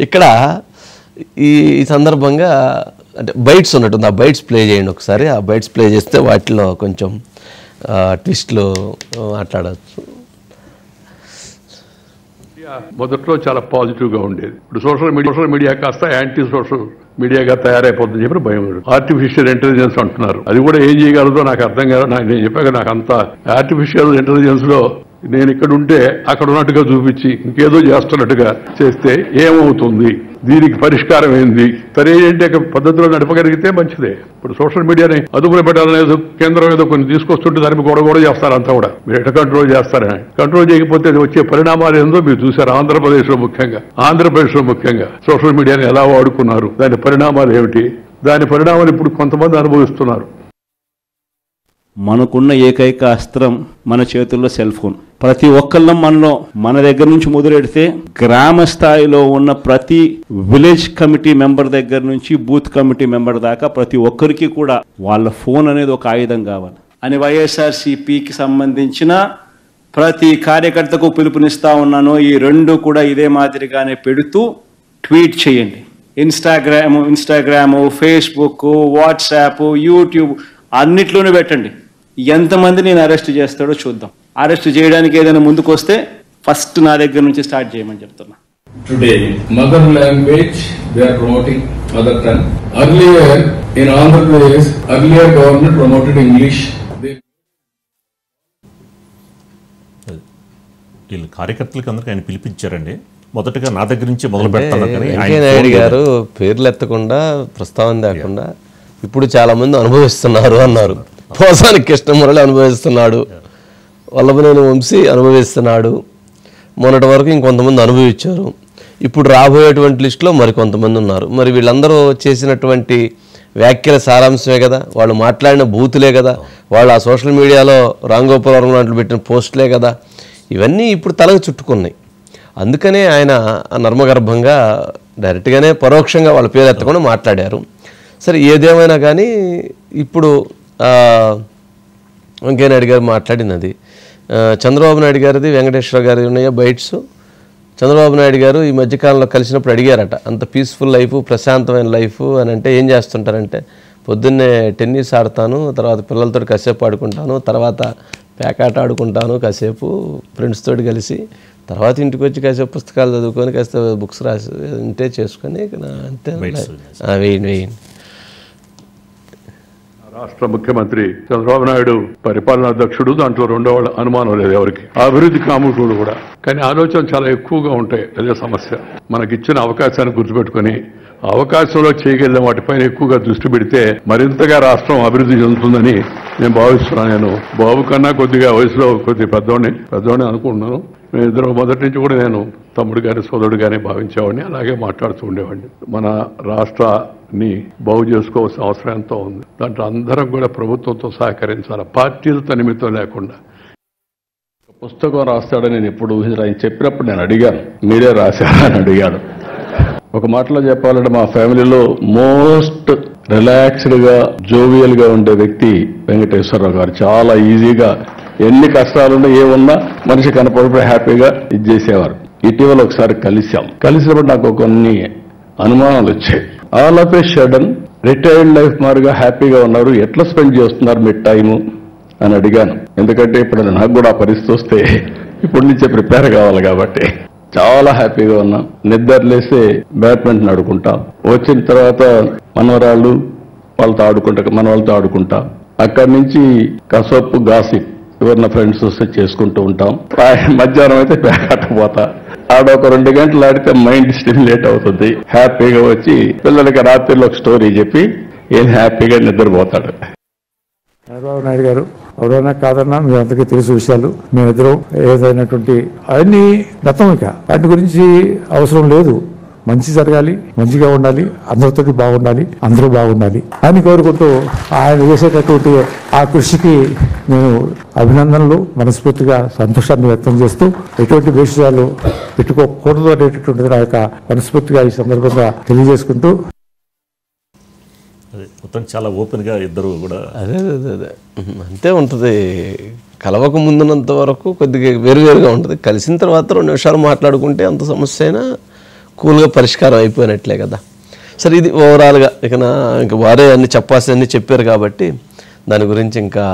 ఇక్కడ ఈ సందర్భంగా అంటే బైట్స్ ఉన్నట్టుంది, ఆ బైట్స్ ప్లే చేయండి ఒకసారి. ఆ బైట్స్ ప్లే చేస్తే వాటిలో కొంచెం ట్విస్ట్లు మాట్లాడవచ్చు. మొదట్లో చాలా పాజిటివ్గా ఉండేది. ఇప్పుడు సోషల్ మీడియా కాస్త యాంటీ సోషల్ మీడియాగా తయారైపోతుందని చెప్పి భయం. ఆర్టిఫిషియల్ ఇంటెలిజెన్స్ అంటున్నారు, అది కూడా ఏం చేయగలదో నాకు అర్థం కాదు. నేను చెప్పాక నాకు అంత ఆర్టిఫిషియల్ ఇంటెలిజెన్స్ లో నేను ఇక్కడ ఉంటే అక్కడ ఉన్నట్టుగా చూపించి ఇంకేదో చేస్తున్నట్టుగా చేస్తే ఏమవుతుంది, దీనికి పరిష్కారం ఏంది, సరే ఏంటి పద్ధతిలో నడపగలిగితే మంచిదే. ఇప్పుడు సోషల్ మీడియాని అదుపులో పెట్టాలనేది కేంద్రం ఏదో కొన్ని తీసుకొస్తుంటే దానికి గొడవ చేస్తారు. అంతా కూడా మీరు ఎట్లా కంట్రోల్ చేస్తారని, కంట్రోల్ చేయకపోతే వచ్చే పరిణామాలు ఏందో మీరు చూసారు. ఆంధ్రప్రదేశ్ లో ముఖ్యంగా సోషల్ మీడియాని ఎలా వాడుకున్నారు, దాని పరిణామాలు ఏమిటి, దాని పరిణామాలు ఇప్పుడు కొంతమంది అనుభవిస్తున్నారు. మనకున్న ఏకైక అస్త్రం మన చేతుల్లో సెల్ ఫోన్. ప్రతి ఒక్కళ్ళం మనలో మన దగ్గర నుంచి మొదలెడితే గ్రామ స్థాయిలో ఉన్న ప్రతి విలేజ్ కమిటీ మెంబర్ దగ్గర నుంచి బూత్ కమిటీ మెంబర్ దాకా ప్రతి ఒక్కరికి కూడా వాళ్ళ ఫోన్ అనేది ఒక ఆయుధం కావాలి అని వైఎస్ఆర్సీపీకి సంబంధించిన ప్రతి కార్యకర్తకు పిలుపునిస్తా ఉన్నాను. ఈ రెండు కూడా ఇదే మాదిరిగానే పెడుతూ ట్వీట్ చేయండి. ఇన్స్టాగ్రాము, ఫేస్బుక్, వాట్సాప్, యూట్యూబ్ అన్నిట్లోనూ పెట్టండి. ఎంతమంది నేను అరెస్ట్ చేస్తాడో చూద్దాం. అరెస్ట్ చేయడానికి ఏదైనా ముందుకు వస్తే ఫస్ట్ నా దగ్గర నుంచి స్టార్ట్ చేయమని చెప్తున్నా. Today, mother language, they are promoting mother tongue. Earlier, in Andhra Pradesh, government promoted English. వీళ్ళు కార్యకర్తలకు అందరికీ ఆయన పిలిపించారండి. మొదటగా నా దగ్గర నుంచి మొదలు పెడతాను. నాయుడు గారు పేర్లు ఎత్తకుండా ప్రస్తావన లేకుండా ఇప్పుడు చాలా మంది అనుభవిస్తున్నారు అన్నారు. పోసాని కృష్ణమురళి అనుభవిస్తున్నాడు, వల్లభనేని వంశీ అనుభవిస్తున్నాడు, మొన్నటి వరకు ఇంకొంతమంది అనుభవించారు, ఇప్పుడు రాబోయేటువంటి లిస్టులో మరికొంతమంది ఉన్నారు. మరి వీళ్ళందరూ చేసినటువంటి వ్యాఖ్యల సారాంశమే కదా, వాళ్ళు మాట్లాడిన బూతులే కదా, వాళ్ళు ఆ సోషల్ మీడియాలో రాంగోపాలవరం లాంటి పెట్టిన పోస్టులే కదా, ఇవన్నీ ఇప్పుడు తలకు చుట్టుకున్నాయి. అందుకనే ఆయన నర్మగర్భంగా డైరెక్ట్గానే పరోక్షంగా వాళ్ళ పేరు ఎత్తకుండా మాట్లాడారు. సరే ఏదేమైనా కానీ ఇప్పుడు వెంకయ్యనాయుడు గారు మాట్లాడినది, చంద్రబాబు నాయుడు గారిది, వెంకటేశ్వర గారి ఉన్నాయో బైట్స్. చంద్రబాబు నాయుడు గారు ఈ మధ్యకాలంలో కలిసినప్పుడు అడిగారట, అంత పీస్ఫుల్ లైఫ్, ప్రశాంతమైన లైఫ్ అని అంటే ఏం చేస్తుంటారంటే, పొద్దున్నే టెన్నిస్ ఆడతాను, తర్వాత పిల్లలతో కాసేపు ఆడుకుంటాను, తర్వాత పేకాట ఆడుకుంటాను కాసేపు ఫ్రెండ్స్ తోటి కలిసి, తర్వాత ఇంటికి వచ్చి కాసేపు పుస్తకాలు చదువుకొని కాస్త బుక్స్ రాసి ఉంటే చేసుకొని అంతే వేయండి. రాష్ట్ర ముఖ్యమంత్రి చంద్రబాబు నాయుడు పరిపాలనా అధ్యక్షుడు, దాంట్లో రెండో వాళ్ళ అనుమానం లేదు ఎవరికి. అభివృద్ధి కాముకుడు కూడా, కానీ ఆలోచన చాలా ఎక్కువగా ఉంటాయి. అదే సమస్య. మనకిచ్చిన అవకాశాన్ని గుర్తుపెట్టుకుని అవకాశంలో చేయగలిగిన వాటిపైన ఎక్కువగా దృష్టి పెడితే మరింతగా రాష్ట్రం అభివృద్ధి చెందుతుందని నేను భావిస్తున్నాను. నేను బాబు కన్నా కొద్దిగా వయసులో పెద్దవాడిని అనుకుంటున్నాను. మేమిద్దరం మొదటి నుంచి కూడా నేను తమ్ముడు గారి సోదరుడు గానే భావించేవాడిని, అలాగే మాట్లాడుతూ ఉండేవాడిని. మన రాష్ట్రాన్ని బాగు చేసుకోవాల్సిన అవసరం ఎంతో ఉంది. దాంట్లో అందరం కూడా ప్రభుత్వంతో సహకరించాలి, పార్టీలతో నిమిత్తం లేకుండా. పుస్తకం రాస్తాడని నేను ఎప్పుడు ఊహించాను. ఆయన చెప్పినప్పుడు నేను అడిగాను, మీరే రాశారని అడిగాను. ఒక మాటలో చెప్పాలంటే మా ఫ్యామిలీలో మోస్ట్ రిలాక్స్డ్ గా జోవియల్ గా ఉండే వ్యక్తి వెంకటేశ్వరరావు గారు. చాలా ఈజీగా ఎన్ని కష్టాలున్నా ఏమున్నా మనిషి కనపడిపోయి హ్యాపీగా ఇది చేసేవారు. ఇటీవల ఒకసారి కలిసినప్పుడు నాకు కొన్ని అనుమానాలు వచ్చాయి. All of A sudden retired life మారుగా హ్యాపీగా ఉన్నారు, ఎట్లా స్పెండ్ చేస్తున్నారు మీ టైము అని అడిగాను. ఎందుకంటే ఇప్పుడు నాకు కూడా ఆ పరిస్థితి వస్తే ఇప్పుడు నుంచే ప్రిపేర్ కావాలి కాబట్టి. చాలా హ్యాపీగా ఉన్నాం. నిద్రలేస్తే బ్యాడ్మింటన్ ఆడుకుంటాం, వచ్చిన తర్వాత మనవరాళ్ళు వాళ్ళతో ఆడుకుంటా, అక్కడి నుంచి కసపు గాసిప్ ఎవరిన ఫ్రెండ్స్ వస్తే చేసుకుంటూ ఉంటాం. మధ్యాహ్నం అయితే పేకట్టపోతా, ఆడొక 2 గంటలు ఆడితే మైండ్ స్టిమ్యులేట్ అవుతుంది. హ్యాపీగా వచ్చి పిల్లలకి రాత్రిలో ఒక స్టోరీ చెప్పి ఏం హ్యాపీగా నిద్రపోతాడు. చంద్రబాబు నాయుడు గారు ఎవరైనా కాదన్నా మీ అందరికీ తెలుసు విషయాలు. మేమిద్దరం ఏదైనటువంటి అన్ని గతం, ఇక వాటి గురించి అవసరం లేదు. మంచి జరగాలి, మంచిగా ఉండాలి, అందరితో బాగుండాలి, అందరూ బాగుండాలి అని కోరుకుంటూ ఆయన చేసేటటువంటి ఆ కృషికి నేను అభినందనలు, మనస్ఫూర్తిగా సంతోషాన్ని వ్యక్తం చేస్తూ ఎటువంటి విషయాలు పెట్టుకోకూడదు అనేటటువంటిది నా యొక్క మనస్ఫూర్తిగా ఈ సందర్భంగా తెలియజేసుకుంటూ, మొత్తం చాలా ఓపెన్గా ఇద్దరు కూడా అదే అంతే ఉంటుంది. కలవక ముందున్నంత వరకు కొద్దిగా వేరువేరుగా ఉంటుంది. కలిసిన తర్వాత 2 నిమిషాలు మాట్లాడుకుంటే అంత సమస్య అయినా కూల్గా పరిష్కారం అయిపోయినట్లే కదా. సరే, ఇది ఓవరాల్గా ఇంకా వారే అన్ని చెప్పాల్సినవన్నీ చెప్పారు కాబట్టి దాని గురించి ఇంకా